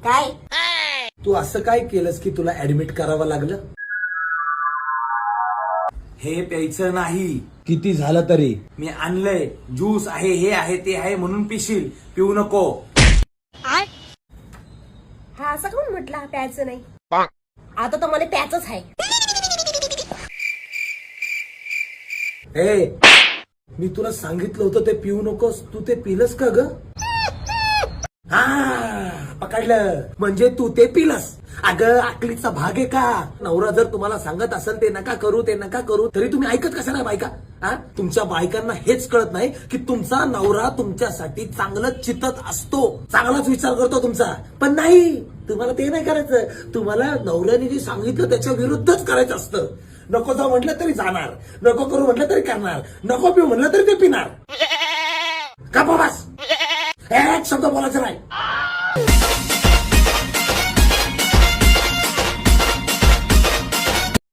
काय? तू असं काय केलंस की तुला ऍडमिट करावं लागलं? हे प्यायचं नाही. किती झालं तरी. मी आणलंय, ज्यूस आहे, हे आहे, ते आहे म्हणून पिशील. पिऊ नको. हा असं कोण म्हटला प्यायचं नाही? आता तर मला प्यायचंच आहे. ए, मी तुला सांगितलं होतं ते पिऊ नकोस, तू ते पिलंस का ग? हा, पकडलं. म्हणजे तू ते पिलंस. अगं, अकलीचा भाग आहे का? नवरा जर तुम्हाला सांगत असेल ते नका करू, ते नका करू, तरी तुम्ही ऐकत कशा नाही बायका? हा, तुमच्या बायकांना हेच कळत नाही की तुमचा नवरा तुमच्यासाठी चांगलंच चितत असतो, चांगलाच विचार करतो तुमचा. पण नाही, तुम्हाला ते नाही करायचं. तुम्हाला नवऱ्याने जे सांगितलं त्याच्या विरुद्धच करायचं असतं. नको जाऊ म्हटलं तरी जाणार, नको करू म्हटलं तरी करणार, नको पिऊ म्हटलं तरी ते पिणार. का बाबास एक शब्द बोलायचं नाही.